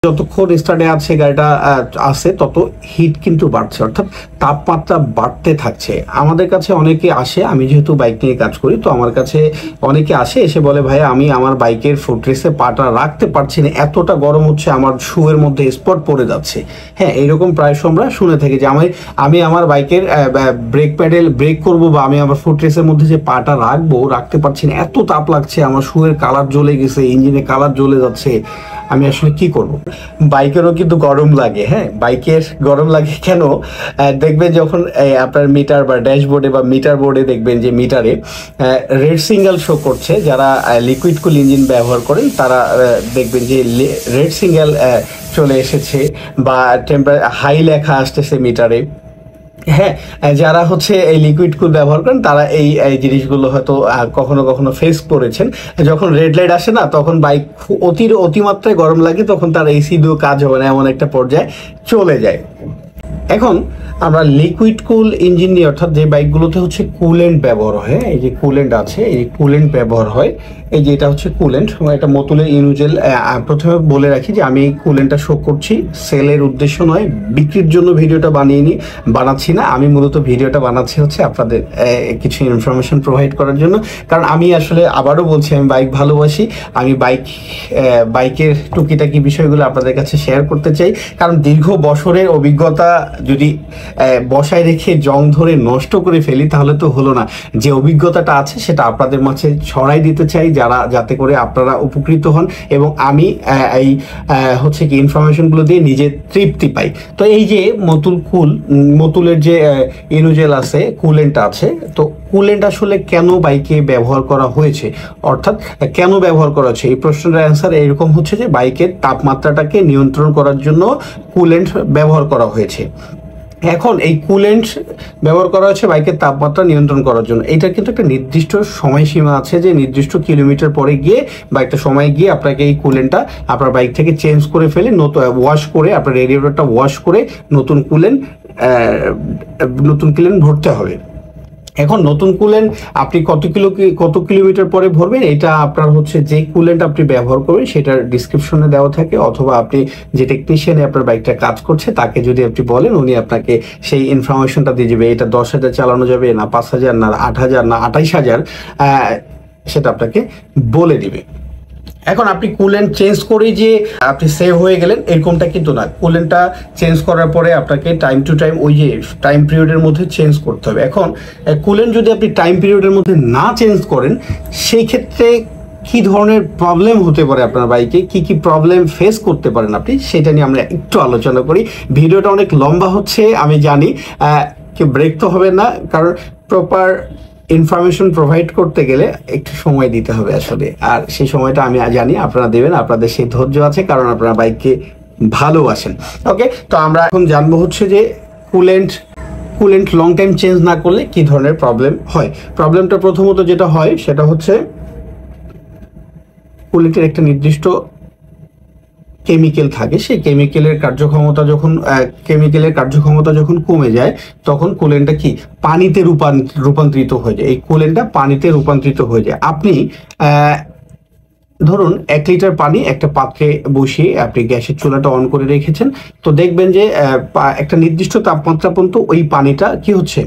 যতক্ষণ স্টার্টে আছে গাড়িটা আছে তত হিট কিন্তু বাড়ছে, অর্থাৎ তাপমাত্রা বাড়তে থাকছে। আমাদের কাছে অনেকে আসে, আমি যেহেতু বাইক নিয়ে কাজ করি তো আমার কাছে অনেকে আসে, এসে বলে ভাই আমি আমার বাইকের ফুটরেসে পাটা রাখতে পারছি না, এতটা গরম হচ্ছে, আমার শুয়ের মধ্যে স্পট পড়ে যাচ্ছে। হ্যাঁ, এইরকম প্রায়শ আমরা শুনে থাকি যে আমি আমার বাইকের ব্রেক প্যাডেল ব্রেক করবো বা আমি আমার ফুটরেসের মধ্যে যে পাটা রাখতে পারছি না, এত তাপ লাগছে, আমার শুয়ের কালার জ্বলে গেছে, ইঞ্জিনে কালার জ্বলে যাচ্ছে, আমি আসলে কি করব। বাইকেরও কিন্তু গরম লাগে। হ্যাঁ, বাইকের গরম লাগে কেন, দেখবেন যখন আপনার মিটার বা ড্যাশবোর্ডে বা মিটার বোর্ডে দেখবেন যে মিটারে রেড সিঙ্গেল শো করছে, যারা লিকুইড কুল ইঞ্জিন ব্যবহার করেন তারা দেখবেন যে রেড সিঙ্গেল চলে এসেছে বা হাই লেখা আসতেছে মিটারে। হ্যাঁ, যারা হচ্ছে এই লিকুইড কুল ব্যবহার করেন তারা এই জিনিসগুলো হয়তো কখনো কখনো ফেস করেছেন। যখন রেড লাইট আসে না, তখন বাইক অতিমাত্রায় গরম লাগে, তখন তার এসি দিয়েও কাজ হবে না, এমন একটা পর্যায়ে চলে যায়। এখন আমরা লিকুইড কুল ইঞ্জিন নিয়ে, অর্থাৎ যে বাইকগুলোতে হচ্ছে কুলেন্ট ব্যবহার হয়, এই যে কুলেন্ট আছে, এই কুলেন্ট ব্যবহার হয়, এই যে এটা হচ্ছে কুলেন্ট, এটা মতুলের ইনুজেল। প্রথমে বলে রাখি যে আমি এই কুলেন্টটা শো করছি সেলের উদ্দেশ্য নয়, বিক্রির জন্য ভিডিওটা বানাচ্ছি না, আমি মূলত ভিডিওটা বানাচ্ছি হচ্ছে আপনাদের কিছু ইনফরমেশন প্রোভাইড করার জন্য। কারণ আমি আসলে আবারও বলছি, আমি বাইক ভালোবাসি, আমি বাইকের টুকিটাকি বিষয়গুলো আপনাদের কাছে শেয়ার করতে চাই। কারণ দীর্ঘ বছরের অভিজ্ঞতা যদি বসায় রেখে জং ধরে নষ্ট করে ফেলি তাহলে তো হলো না। যে অভিজ্ঞতাটা আছে সেটা আপনাদের মাঝে ছড়াই দিতে চাই, যাতে করে আপনারা উপকৃত হন এবং আমি এই হচ্ছে কি ইনফরমেশনগুলো দিয়ে নিজে তৃপ্তি পাই। তো এই যে মতুলের যে ইনুজেল আছে, কুলেন্ট আছে, তো কুলেন্ট আসলে কেন বাইকে ব্যবহার করা হয়েছে, অর্থাৎ কেন ব্যবহার করা হচ্ছে, এই প্রশ্নের অ্যান্সার এরকম হচ্ছে যে বাইকের তাপমাত্রাটাকে নিয়ন্ত্রণ করার জন্য কুলেন্ট ব্যবহার করা হয়েছে। এখন এই কুলেন্ট ব্যবহার করা হচ্ছে বাইকের তাপমাত্রা নিয়ন্ত্রণ করার জন্য। এটা কিন্তু একটা নির্দিষ্ট সময়সীমা আছে, যে নির্দিষ্ট কিলোমিটার পরে গিয়ে বা একটা সময় গিয়ে আপনাকে এই কুলেন্টটা আপনার বাইক থেকে চেঞ্জ করে ফেলে ওয়াশ করে, আপনার রেডিয়েটরটা ওয়াশ করে নতুন কুলেন্ট ভরতে হবে। এখন নতুন কুলেন্ট আপনি কত কিলোমিটার পরে ভরবেন, এটা আপনার হচ্ছে যে কুলেন্ট আপনি ব্যবহার করবেন সেটার ডিসক্রিপশনে দেওয়া থাকে, অথবা আপনি যে টেকনিশিয়ানে আপনার বাইকটা কাজ করছে তাকে যদি আপনি বলেন, উনি আপনাকে সেই ইনফরমেশনটা দিয়ে যাবে। এটা 10,000 চালানো যাবে না 5,000 না 8,000 না 28,000, সেটা আপনাকে বলে দিবে। এখন আপনি কুলেন্ট চেঞ্জ করে যে আপনি সেভ হয়ে গেলেন এরকমটা কিন্তু না, কুলেন্টটা চেঞ্জ করার পরে আপনাকে টাইম টু টাইম ওই যে টাইম পিরিয়ডের মধ্যে চেঞ্জ করতে হবে। এখন কুলেন্ট যদি আপনি টাইম পিরিয়ডের মধ্যে না চেঞ্জ করেন, সেই ক্ষেত্রে কি ধরনের প্রবলেম হতে পারে আপনার বাইকে, কি প্রবলেম ফেস করতে পারেন আপনি, সেটা নিয়ে আমরা একটু আলোচনা করি। ভিডিওটা অনেক লম্বা হচ্ছে আমি জানি, কেউ ব্রেক তো হবে না, কারণ প্রপার ইনফরমেশন প্রোভাইড করতে গেলে একটু সময় দিতে হবে আসলে, আর সেই সময়টা আমি জানি আপনারা দেবেন, আপনাদের সেই ধৈর্য আছে, কারণ আপনারা বাইককে ভালোবাসেন। ওকে, তো আমরা এখন জানবো হচ্ছে যে কুলেন্ট লং টাইম চেঞ্জ না করলে কি ধরনের প্রবলেম হয়। প্রবলেমটা প্রথমত যেটা হয় সেটা হচ্ছে কুলেন্টের একটা নির্দিষ্ট কেমিক্যাল থাকে, সেই কেমিক্যালের কার্যক্ষমতা যখন কমে যায় তখন কুলেন্টটা কি পানিতে রূপান্তরিত হয়ে যায়, এই কুলেন্টটা পানিতে রূপান্তরিত হয়ে যায়। আপনি ধরুন 1 লিটার পানি একটা পাত্রে বসিয়ে আপনি গ্যাসের চুলাটা অন করে রেখেছেন, তো দেখবেন যে একটা নির্দিষ্ট তাপমাত্রা পর্যন্ত ওই পানিটা কি হচ্ছে,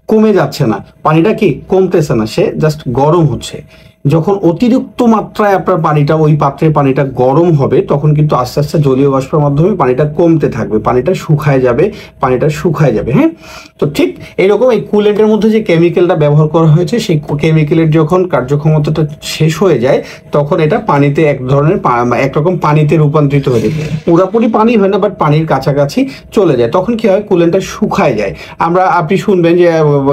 কমে যাচ্ছে না, পানিটা কি কমতেছে না, সে জাস্ট গরম হচ্ছে। যখন অতিরিক্ত মাত্রায় আপনার ওই পাত্রের পানিটা গরম হবে, তখন কিন্তু আস্তে আস্তে জলীয় বাষ্পের মাধ্যমে পানিটা কমতে থাকবে, পানিটা শুকায় যাবে। হ্যাঁ, তো ঠিক এরকম এই কুলেন্টের মধ্যে যে কেমিক্যালটা ব্যবহার করা হয়েছে, সেই কেমিক্যালের যখন কার্যক্ষমতাটা শেষ হয়ে যায় তখন এটা পানিতে একরকম পানিতে রূপান্তরিত হয়ে যায়, পুরোপুরি পানি হয় না, বাট পানির কাছাকাছি চলে যায়। তখন কি হয়, কুলেন্টটা শুকায় যায়। আপনি শুনবেন যে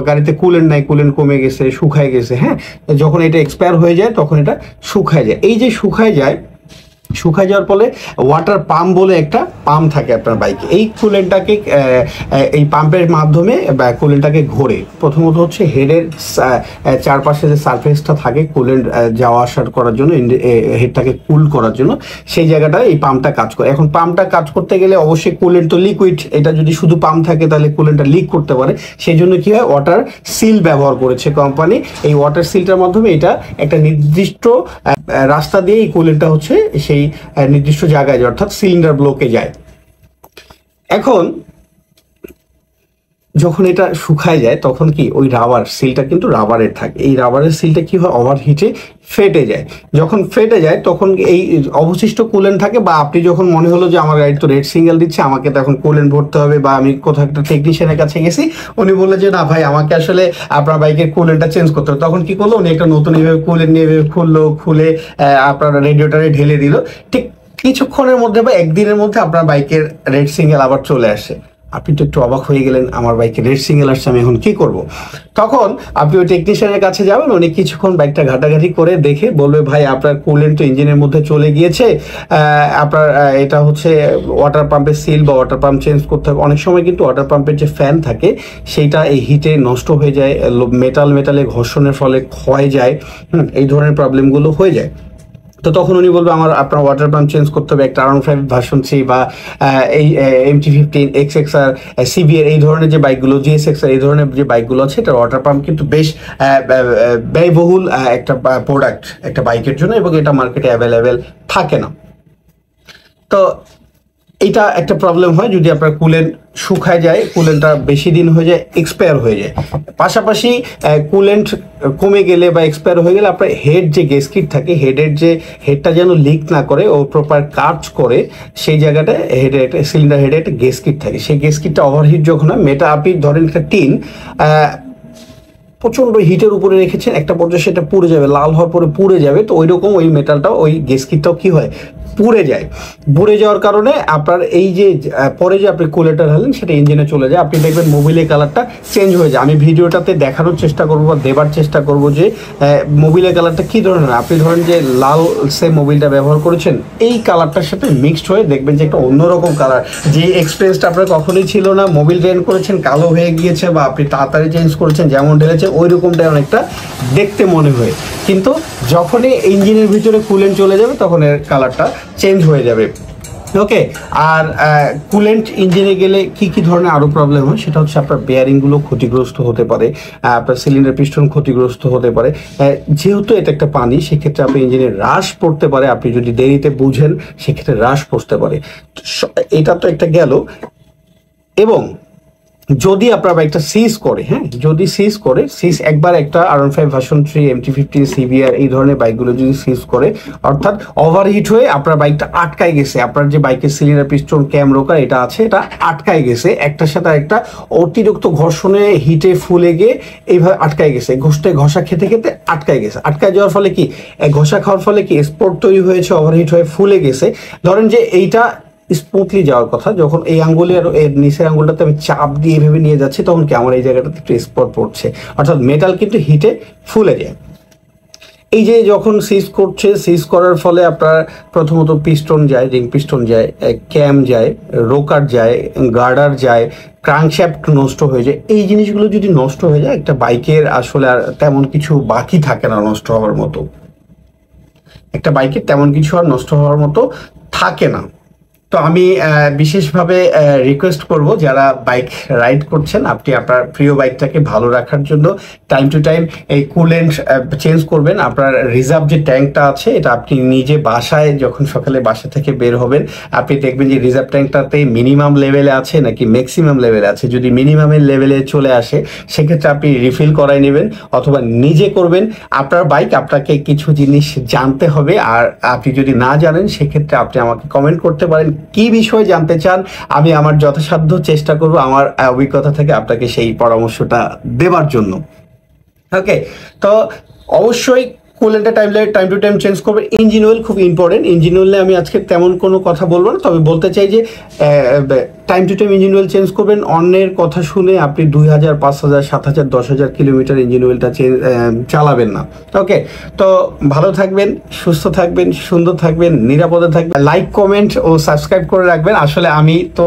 গাড়িতে কুলেন্ট নাই, কুলেন্ট কমে গেছে, শুকায় গেছে। হ্যাঁ, যখন এটা এক্সপায়ার হয়ে যায় তখন এটা শুকায় যায়। এই যে শুকায় যাওয়ার ফলে ওয়াটার পাম্প বলে একটা পাম্প থাকে আপনার বাইকে, এই কুলেন্টটাকে এই পাম্পের মাধ্যমে কুলেন্টটাকে ঘোরে। প্রথমত হচ্ছে হেডের চারপাশে যে সারফেসটা থাকে কুলেন্ট যাওয়া আসার করার জন্য, হেডটাকে কুল করার জন্য, সেই জায়গাটায় এই পাম্পটা কাজ করে। এখন পাম্পটা কাজ করতে গেলে অবশ্যই কুলেন্ট তো লিকুইড, এটা যদি শুধু পাম্প থাকে তাহলে কুলেন্টটা লিক করতে পারে, সেই জন্য কি হয়, ওয়াটার সিল ব্যবহার করেছে কোম্পানি। এই ওয়াটার সিলটার মাধ্যমে এটা একটা নির্দিষ্ট রাস্তা দিয়ে এই কুলেন্টটা হচ্ছে সেই সেই নির্দিষ্ট জায়গায় যায়, অর্থাৎ সিলিন্ডার ব্লকে যায়। এখন যখন এটা শুকায় যায় তখন কি ওই রাবার সিলটা কিন্তু রাবারের থাকে, এই রাবারের সিলটা কি হয় ওভারহিটে ফেটে যায়। যখন ফেটে যায় তখন এই অবশিষ্ট কুলেন্ট থাকে, বা আপনি যখন মনে হলো যে আমার গাড়ি তো রেড সিঙ্গেল দিচ্ছে, আমাকে তো এখন কুলেন্ট ভরতে হবে, বা আমি কোথাও একটা টেকনিশিয়ানের কাছে গেছি, উনি বললেন যে না ভাই আমাকে আসলে আপনার বাইকের কুলেন্টটা চেঞ্জ করতে হবে। তখন কি করলো, উনি একটা নতুন এইভাবে কুলেন্ট নিয়ে খুলে আপনার রেডিওটারে ঢেলে দিল। ঠিক কিছুক্ষণের মধ্যে বা একদিনের মধ্যে আপনার বাইকের রেড সিঙ্গেল আবার চলে আসে। আপনি তো একটু অবাক হয়ে গেলেন, আমার বাইকে রেড সিঙ্গেল আসছে, আমি এখন কি করব? তখন আপনি ওই টেকনিশিয়ানের কাছে যাবেন, উনি কিছুক্ষণ বাইকটা ঘাটাঘাটি করে দেখে বলবে ভাই আপনার কুলেন্ট তো ইঞ্জিনের মধ্যে চলে গিয়েছে, আপনার এটা হচ্ছে ওয়াটার পাম্পের সিল বা ওয়াটার পাম্প চেঞ্জ করতে হবে। অনেক সময় কিন্তু ওয়াটার পাম্পের যে ফ্যান থাকে সেইটা এই হিটে নষ্ট হয়ে যায়, মেটালে ঘর্ষণের ফলে ক্ষয় যায়, এই ধরনের প্রবলেমগুলো হয়ে যায়। তো তখন উনি বলবে আপনার ওয়াটার পাম্প চেঞ্জ করতে হবে, একটা R15 ভার্সন 3 বা এই MT-15 XXR CBR এই ধরনের যে বাইকগুলো, GSXR এই ধরনের যে বাইকগুলো আছে, এটা ওয়াটার পাম্প কিন্তু বেশ ব্যয়বহুল একটা প্রোডাক্ট একটা বাইকের জন্য, এবং এটা মার্কেটে অ্যাভেলেবেল থাকে না। তো এটা একটা প্রবলেম হয় যদি আপনার কুলেন্ট শুকায় যায়, কুলেন্টটা বেশি দিন হয়ে যায়, এক্সপায়ার হয়ে যায়। পাশাপাশি কুলেন্ট কমে গেলে বা এক্সপায়ার হয়ে গেলে আপনার হেড যে গ্যাসকিট থাকে, হেডটা যেন লিক না করে ও প্রপার কাজ করে, সেই জায়গাটায় সিলিন্ডার হেডে একটা গ্যাসকিট থাকে। সেই গ্যাসকিটটা ওভারহিট যখন হয়, আপনি ধরেন একটা টিন প্রচন্ড হিটের উপরে রেখেছেন, একটা পর্যায়ে সেটা পুড়ে যাবে, লাল হওয়ার পরে পুড়ে যাবে। তো ওই রকম ওই মেটালটাও, ওই গ্যাসকিটটাও কি হয়, পুড়ে যায়। পুড়ে যাওয়ার কারণে আপনার এই যে পরে যে আপনি কুলেন্টটা ঢালেন সেটা ইঞ্জিনে চলে যায়, আপনি দেখবেন মোবিলের কালারটা চেঞ্জ হয়ে যায়। আমি ভিডিওটাতে দেখানোর চেষ্টা করবো বা দেবার চেষ্টা করবো যে মোবিলের কালারটা কী ধরনের। আপনি ধরেন যে লাল সে মোবিলটা ব্যবহার করেছেন, এই কালারটার সাথে মিক্সড হয়ে দেখবেন যে একটা অন্যরকম কালার, যে এক্সপিরিয়েন্সটা আপনার কখনোই ছিল না। মোবিল ড্রেন করেছেন, কালো হয়ে গিয়েছে, বা আপনি তাড়াতাড়ি চেঞ্জ করেছেন, যেমন ঢেলেছে ওই রকমটাই অনেকটা দেখতে মনে হয়। কিন্তু যখনই ইঞ্জিনের ভিতরে কুলেন্ট চলে যাবে তখন এর কালারটা চেঞ্জ হয়ে যাবে। ওকে, আর কুলেন্ট ইঞ্জিনে গেলে কি কি ধরনের আরো প্রবলেম হয় সেটা হচ্ছে আপনার বেয়ারিংগুলো ক্ষতিগ্রস্ত হতে পারে, আপনার সিলিন্ডার পিস্টন ক্ষতিগ্রস্ত হতে পারে। যেহেতু এটা একটা পানি, সেক্ষেত্রে আপনি ইঞ্জিনের হ্রাস পড়তে পারে, আপনি যদি দেরিতে বুঝেন সেক্ষেত্রে হ্রাস পড়তে পারে। এটা তো একটা গেল। এবং যদি আপনার বাইকটা সিজ করে, যদি সিজ একবার একটা R15 ভার্সন 3, MT-15 CBR এই ধরনের বাইকগুলো যদি সিজ করে, অর্থাৎ ওভারহিট হয়ে আপনার বাইকটা আটকায় গেছে, আপনার যে বাইকের সিলিন্ডার পিস্টন ক্যাম রোকার এটা আছে, এটা আটকায় গেছে, একটার সাথে একটা অতিরিক্ত ঘর্ষণে হিটে ফুলে গিয়ে এইভাবে আটকায় গেছে, ঘষা খেতে খেতে আটকায় গেছে। আটকায় যাওয়ার ফলে কি, ঘষা খাওয়ার ফলে কি স্পট তৈরি হয়েছে, ওভারহিট হয়ে ফুলে গেছে। ধরেন যে এইটা স্মুথলি যাওয়ার কথা, যখন এই আঙ্গুলে আর এর নিচের আঙ্গুলটাতে আমি চাপ দিয়ে এভাবে নিয়ে যাচ্ছি, তখন কি আমার এই জায়গাটাতে একটু স্পট পড়ছে, অর্থাৎ মেটাল কিন্তু হিটে ফুলে যায়। এই যে যখন সিজ করার ফলে আপনার প্রথমত পিস্টন যায়, রিং পিস্টন যায়, ক্যাম যায়, রোকার যায়, গার্ডার যায়, ক্রাঙ্কশ্যাফট নষ্ট হয়ে যায়। এই জিনিসগুলো যদি নষ্ট হয়ে যায়, একটা বাইকের আসলে আর তেমন কিছু বাকি থাকে না নষ্ট হওয়ার মতো, একটা বাইকের তেমন কিছু আর নষ্ট হওয়ার মতো থাকে না। তো আমি বিশেষভাবে রিকোয়েস্ট করব, যারা বাইক রাইড করছেন, আপনি আপনার প্রিয় বাইকটাকে ভালো রাখার জন্য টাইম টু টাইম এই কুলেন্ট চেঞ্জ করবেন। আপনার রিজার্ভ যে ট্যাঙ্কটা আছে, এটা আপনি নিজে বাসায় যখন সকালে বাসা থেকে বের হবেন, আপনি দেখবেন যে রিজার্ভ ট্যাঙ্কটাতে মিনিমাম লেভেলে আছে নাকি ম্যাক্সিমাম লেভেলে আছে। যদি মিনিমামের লেভেলে চলে আসে, সেক্ষেত্রে আপনি রিফিল করাই নেবেন অথবা নিজে করবেন। আপনার বাইক, আপনাকে কিছু জিনিস জানতে হবে, আর আপনি যদি না জানেন সেক্ষেত্রে আপনি আমাকে কমেন্ট করতে পারেন কি বিষয় জানতে চান। আমি আমার যথাসাধ্য চেষ্টা করব আমার অভিজ্ঞতা থেকে আপনাকে সেই পরামর্শটা দেবার জন্য। ওকে, তো অবশ্যই কুলেন্টটা টাইম টু টাইম চেঞ্জ করবে। ইঞ্জিন অয়েল খুব ইম্পর্টেন্ট। ইঞ্জিন অয়েলে আমি আজকে তেমন কোনো কথা বলবো না, তবে বলতে চাই যে time to time engine oil change করবেন। অন্যের কথা শুনে আপনি 2000, 5000, 7000, 10,000 কিলোমিটার ইঞ্জিন অয়েলটা চালাবেন না। ওকে, তো ভালো থাকবেন, সুস্থ থাকবেন, সুন্দর থাকবেন, নিরাপদে থাকবেন। লাইক, কমেন্ট ও সাবস্ক্রাইব করে রাখবেন। আসলে আমি তো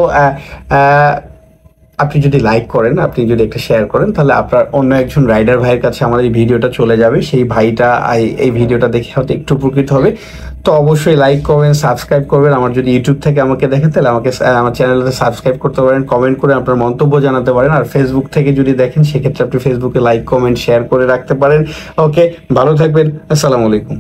আপনি যদি লাইক করেন, আপনি যদি একটা শেয়ার করেন, তাহলে আপনার অন্য একজন রাইডার ভাইয়ের কাছে আমার এই ভিডিওটা চলে যাবে। সেই ভাইটা এই ভিডিওটা দেখে হয়তো একটু উপকৃত হবে। তো অবশ্যই লাইক করবেন, সাবস্ক্রাইব করবেন। আমার যদি ইউটিউব থেকে আমাকে দেখেন, তাহলে আমাকে আমার চ্যানেলটা সাবস্ক্রাইব করতে পারেন, কমেন্ট করে আপনার মন্তব্য জানাতে পারেন। আর ফেসবুক থেকে যদি দেখেন, সেক্ষেত্রে আপনি ফেসবুকে লাইক, কমেন্ট, শেয়ার করে রাখতে পারেন। ওকে, ভালো থাকবেন। আসসালামু আলাইকুম।